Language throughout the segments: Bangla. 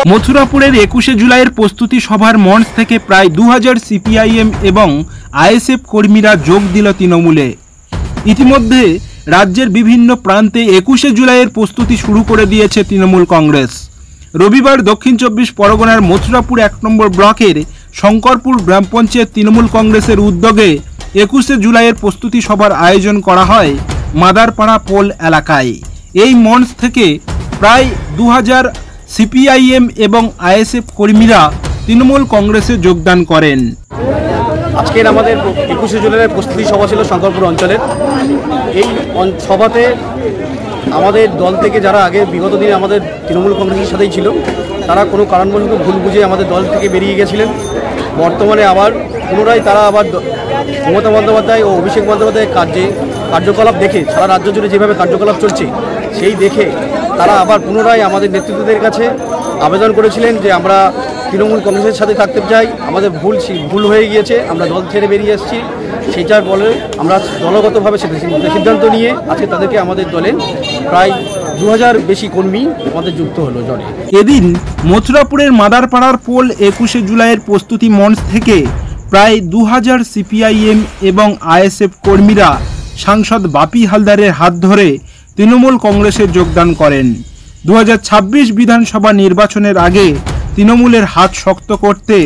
মথুরাপুরের 21শে জুলাইয়ের প্রস্তুতি সভার মঞ্চ থেকে প্রায় 2000 সিপিআইএম এবং আইএসএফ কর্মীরা যোগ দিল তৃণমূলে। ইতিমধ্যে রাজ্যের বিভিন্ন প্রান্তে 21শে জুলাইয়ের প্রস্তুতি শুরু করে দিয়েছে তৃণমূল কংগ্রেস। রবিবার দক্ষিণ 24 পরগনার মথুরাপুর 1 নম্বর ব্লকের শঙ্করপুর গ্রাম পঞ্চায়েত তৃণমূল কংগ্রেসের উদ্যোগে 21শে জুলাইয়ের প্রস্তুতি সভার আয়োজন করা হয় মাদারপাড়া পোল এলাকায়। এই মঞ্চ থেকে প্রায় 2000 সিপিআইএম এবং আইএসএফ কর্মীরা তৃণমূল কংগ্রেসে যোগদান করেন। আজকের আমাদের 21শে জুলাইয়ের প্রস্তুতি সভা ছিল শঙ্করপুর অঞ্চলের। এই সভাতে আমাদের দল থেকে যারা আগে বিগত দিনে আমাদের তৃণমূল কংগ্রেসের সাথেই ছিল, তারা কোনো কারণবশত ভুল বুঝে আমাদের দল থেকে বেরিয়ে গেছিলেন। বর্তমানে আবার পুনরায় তারা আবার মমতা বন্দ্যোপাধ্যায় ও অভিষেক বন্দ্যোপাধ্যায়ের কার্যকলাপ দেখে, সারা রাজ্য জুড়ে যেভাবে কার্যকলাপ চলছে সেই দেখে তারা আবার পুনরায় আমাদের নেতৃত্বদের কাছে আবেদন করেছিলেন যে আমরা তৃণমূল কংগ্রেসের সাথে থাকতে চাই, আমাদের ভুল হয়ে গিয়েছে, আমরা দল ছেড়ে বেরিয়ে এসেছি। সেইটার বলে আমরা দলগতভাবে সিদ্ধান্ত নিয়ে আজকে তাদেরকে আমাদের দলে প্রায় 2000 বেশি কর্মী আমাদের যুক্ত হলো দলে। এদিন মথুরাপুরের মাদারপাড়ার পোল 21শে জুলাইয়ের প্রস্তুতি মঞ্চ থেকে প্রায় 2000 সিপিআইএম এবং আইএসএফ কর্মীরা সাংসদ বাপি হালদারের হাত ধরে তৃণমূল কংগ্রেসে যোগদান করেন। 2026 বিধানসভা নির্বাচনের আগে তৃণমূলের হাত শক্ত করতে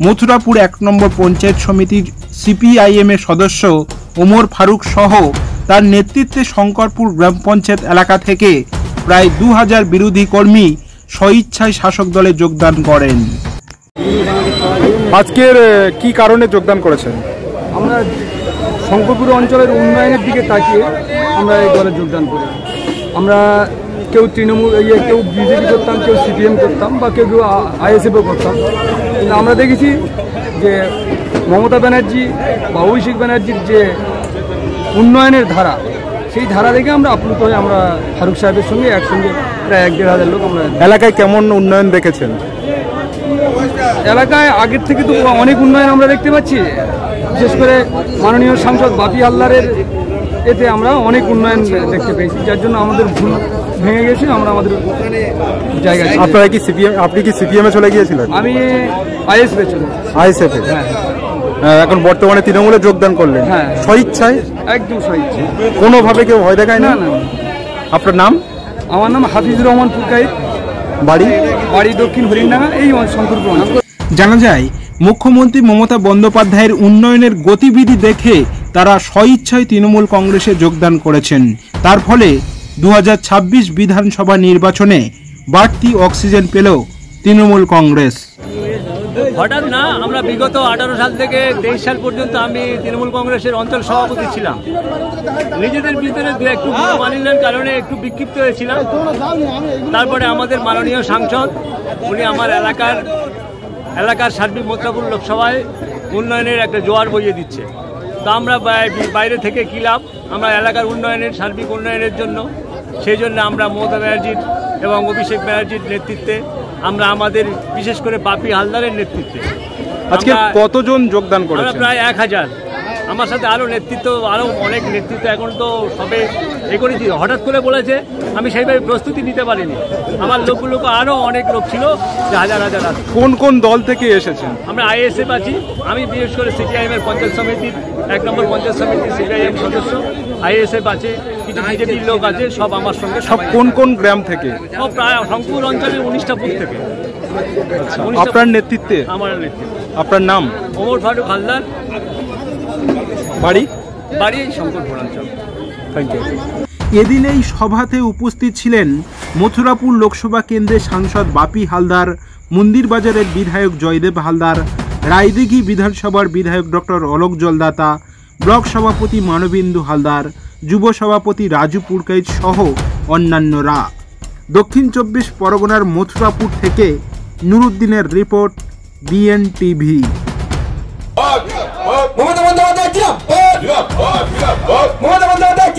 মথুরাপুর 1 নম্বর পঞ্চায়েত সমিতির সিপিআইএম এর সদস্য ওমর ফারুক সহ তার নেতৃত্বে শঙ্করপুর গ্রাম পঞ্চায়েত এলাকা থেকে প্রায় 2000 বিরোধী কর্মী স্বইচ্ছায় শাসক দলে যোগদান করেন। আজকের কি কারণে যোগদান করেছেন? আমরা শঙ্করপুর অঞ্চলের উন্নয়নের দিকে তাকিয়ে আমরা এই দলে যোগদান করি। আমরা কেউ তৃণমূল কেউ বিজেপি করতাম, কেউ সিপিএম করতাম, বা কেউ আইএসএফও করতাম। কিন্তু আমরা দেখেছি যে মমতা ব্যানার্জি বা অভিষেক ব্যানার্জির যে উন্নয়নের ধারা, সেই ধারা দেখে আমরা আপ্লুত হয়ে আমরা ফারুক সাহেবের সঙ্গে একসঙ্গে প্রায় 1-1.5 লোক আমরা। এলাকায় কেমন উন্নয়ন দেখেছেন? এলাকায় আগের থেকে তো অনেক উন্নয়ন আমরা দেখতে পাচ্ছি। বিশেষ করে মাননীয় সাংসদ বাপি হালদারের এতে আমরা অনেক উন্নয়ন দেখতে পেয়েছি, যার জন্য আমাদের ভুল ভেঙে গেছে। আমরা আমাদের জায়গায়। আপনারা কি সিপিএম, আপনি কি সিপিএমে চলে গিয়েছিলেন? আমি আইএসএফে চলে। আইএসএফে? হ্যাঁ। এখন বর্তমানে তৃণমূলে যোগদান করলেন? হ্যাঁ। স্বইচ্ছায়? একদম স্বইচ্ছায়, কোনোভাবে কেউ ভয় দেখায় না? না। আপনার নাম? আমার নাম হাফিজুর রহমান ফুরকাইত। বাড়ি দক্ষিণ হরিণডাঙ্গা, এই শঙ্করপুর অঞ্চল। জানা যায় মুখ্যমন্ত্রী মমতা বন্দ্যোপাধ্যায়ের উন্নয়নের গতিবিধি দেখে তারা স্বইচ্ছায় তৃণমূল কংগ্রেসে যোগদান করেছেন। তার ফলে 2026 বিধানসভা নির্বাচনে বাড়তি অক্সিজেন পেল তৃণমূল কংগ্রেস। হঠাৎ না, আমরা বিগত 18 সাল থেকে 23 সাল পর্যন্ত আমি তৃণমূল কংগ্রেসের অঞ্চল সভাপতি ছিলাম। নিজেদের ভিতরে দু একটু মানিনার কারণে একটু বিক্ষিপ্ত হয়েছিলাম। তারপরে আমাদের মাননীয় সাংসদ উনি আমার এলাকার সার্বিক মথুরাপুর লোকসভায় উন্নয়নের একটা জোয়ার বইয়ে দিচ্ছে। তো আমরা বাইরে থেকে কী লাভ, আমরা এলাকার উন্নয়নের সার্বিক উন্নয়নের জন্য, সেই জন্য আমরা মমতা ব্যানার্জির এবং অভিষেক ব্যানার্জির নেতৃত্বে, আমরা আমাদের বিশেষ করে বাপি হালদারের নেতৃত্বে আজকে কতজন যোগদান করেছেন? আমরা প্রায় 1000। আমার সাথে আরও অনেক নেতৃত্ব এখন তো সবে করেছি। হঠাৎ করে বলেছে, আমি সেইভাবে প্রস্তুতি নিতে পারিনি। আমার লোকগুলো আরও অনেক লোক ছিল, যে হাজার আছে। কোন কোন দল থেকে এসেছেন? আমরা আইএসএফ আছি। আমি বিশেষ করে সিপিআইএম এর পঞ্চায়েত সমিতির 1 নম্বর পঞ্চায়েত সমিতির সিপিআইএম সদস্য। আইএসএফ আছে, কিছু বিজেপির লোক আছে, সব আমার সঙ্গে। সব কোন কোন গ্রাম থেকে? সব প্রায় শঙ্করপুর অঞ্চলের 19টা বুথ থেকে। আপনার নেতৃত্বে? আমার নেতৃত্বে। আপনার নাম? ওমর ফারুক হালদার। বাড়ি শঙ্করপুর অঞ্চল। Thank you. এদিন এই সভাতে উপস্থিত ছিলেন মথুরাপুর লোকসভা কেন্দ্রের সাংসদ বাপি হালদার, মন্দিরবাজারের বিধায়ক জয়দেব হালদার, রায়দিঘি বিধানসভার বিধায়ক ডক্টর অলোক জলদাতা, ব্লক সভাপতি মানবেন্দু হালদার, যুব সভাপতি রাজু পুরকাইত সহ অন্যান্যরা। দক্ষিণ 24 পরগনার মথুরাপুর থেকে নুরুদ্দিনের রিপোর্ট, বিএনটিভি। মমতা বন্দ্যোপাধ্যায় মমতা বন্দ্যোপাধ্যায়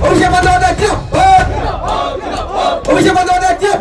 অভিষেক বন্দ্যোপাধ্যায় অভিষেক বন্দ্যোপাধ্যায়